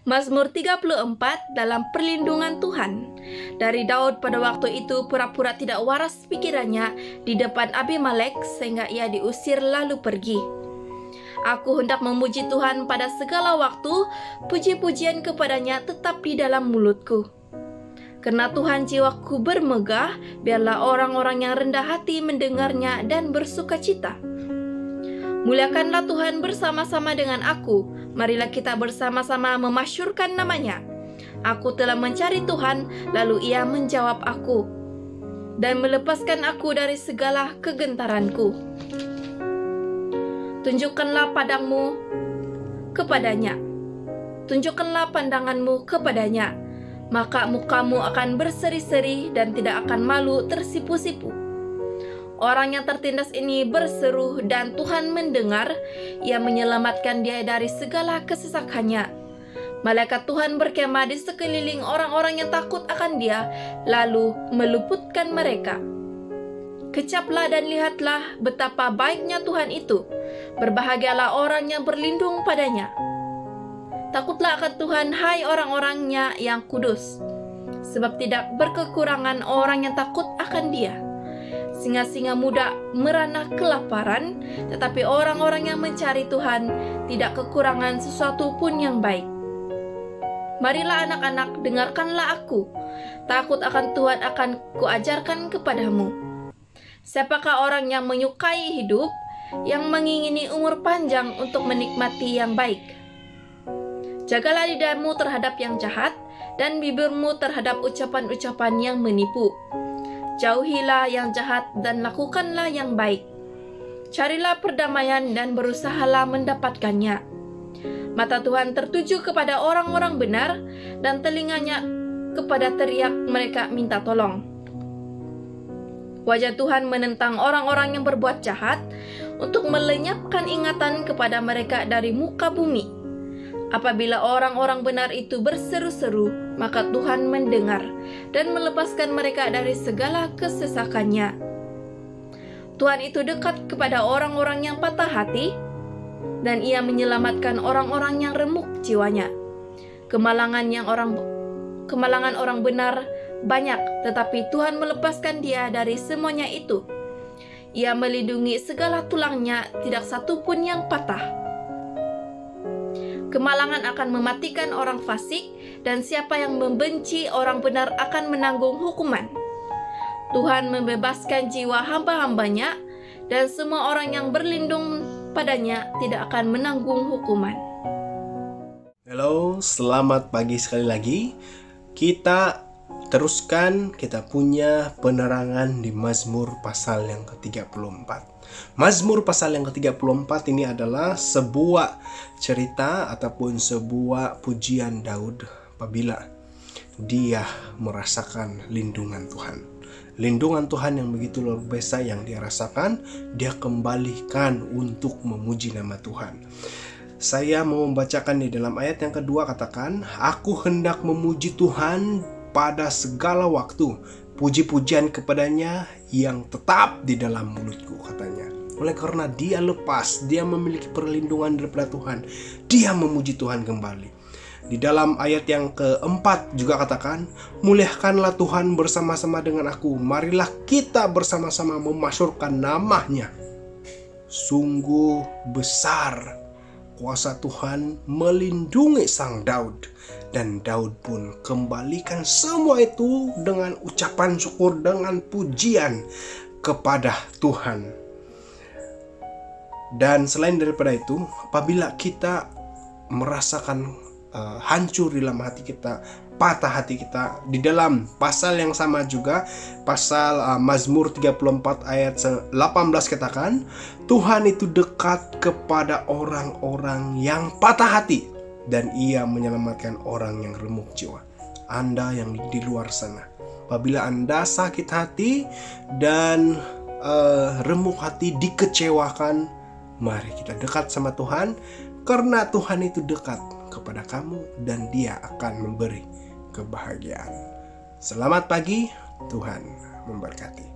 Mazmur 34 dalam perlindungan Tuhan. Dari Daud pada waktu itu pura-pura tidak waras pikirannya di depan Abimelek sehingga ia diusir lalu pergi. Aku hendak memuji Tuhan pada segala waktu, puji-pujian kepadanya tetap di dalam mulutku. Karena Tuhan jiwaku bermegah, biarlah orang-orang yang rendah hati mendengarnya dan bersukacita. Muliakanlah Tuhan bersama-sama dengan aku. Marilah kita bersama-sama memasyurkan namanya. Aku telah mencari Tuhan, lalu ia menjawab aku dan melepaskan aku dari segala kegentaranku. Tunjukkanlah padangmu kepadanya. Tunjukkanlah pandanganmu kepadanya. Maka mukamu akan berseri-seri dan tidak akan malu tersipu-sipu. Orang yang tertindas ini berseru dan Tuhan mendengar. Ia menyelamatkan dia dari segala kesesakannya. Malaikat Tuhan berkemah di sekeliling orang-orang yang takut akan dia, lalu meluputkan mereka. Kecaplah dan lihatlah betapa baiknya Tuhan itu. Berbahagialah orang yang berlindung padanya. Takutlah akan Tuhan, hai orang-orangnya yang kudus, sebab tidak berkekurangan orang yang takut akan dia. Singa-singa muda merana kelaparan, tetapi orang-orang yang mencari Tuhan tidak kekurangan sesuatu pun yang baik. Marilah anak-anak, dengarkanlah aku. Takut akan Tuhan akan kuajarkan kepadamu. Siapakah orang yang menyukai hidup, yang mengingini umur panjang untuk menikmati yang baik? Jagalah lidahmu terhadap yang jahat, dan bibirmu terhadap ucapan-ucapan yang menipu. Jauhilah yang jahat dan lakukanlah yang baik. Carilah perdamaian dan berusahalah mendapatkannya. Mata Tuhan tertuju kepada orang-orang benar, dan telinganya kepada teriak mereka minta tolong. Wajah Tuhan menentang orang-orang yang berbuat jahat, untuk melenyapkan ingatan kepada mereka dari muka bumi. Apabila orang-orang benar itu berseru-seru, maka Tuhan mendengar dan melepaskan mereka dari segala kesesakannya. Tuhan itu dekat kepada orang-orang yang patah hati, dan ia menyelamatkan orang-orang yang remuk jiwanya. Kemalangan orang benar banyak, tetapi Tuhan melepaskan dia dari semuanya itu. Ia melindungi segala tulangnya, tidak satu pun yang patah. Kemalangan akan mematikan orang fasik, dan siapa yang membenci orang benar akan menanggung hukuman. Tuhan membebaskan jiwa hamba-hambanya, dan semua orang yang berlindung padanya tidak akan menanggung hukuman. Halo, selamat pagi sekali lagi. Kita teruskan, kita punya penerangan di Mazmur pasal yang ke-34. Mazmur pasal yang ke-34 ini adalah sebuah cerita ataupun sebuah pujian Daud apabila dia merasakan lindungan Tuhan. Lindungan Tuhan yang begitu luar biasa yang dia rasakan, dia kembalikan untuk memuji nama Tuhan. Saya mau membacakan di dalam ayat yang kedua, katakan, aku hendak memuji Tuhan pada segala waktu, puji-pujian kepadanya yang tetap di dalam mulutku, katanya. Oleh karena dia lepas, dia memiliki perlindungan daripada Tuhan, dia memuji Tuhan kembali. Di dalam ayat yang keempat juga katakan, muliakanlah Tuhan bersama-sama dengan aku, marilah kita bersama-sama memasyurkan namanya. Sungguh besar kuasa Tuhan melindungi sang Daud, dan Daud pun kembalikan semua itu dengan ucapan syukur, dengan pujian kepada Tuhan. Dan selain daripada itu, apabila kita merasakan hancur di dalam hati kita, patah hati kita, di dalam pasal yang sama juga, pasal Mazmur 34 ayat 18 katakan, Tuhan itu dekat kepada orang-orang yang patah hati, dan ia menyelamatkan orang yang remuk jiwa. Anda yang di luar sana, apabila Anda sakit hati dan remuk hati, dikecewakan, mari kita dekat sama Tuhan, karena Tuhan itu dekat kepada kamu dan dia akan memberi kebahagiaan. Selamat pagi, Tuhan memberkati.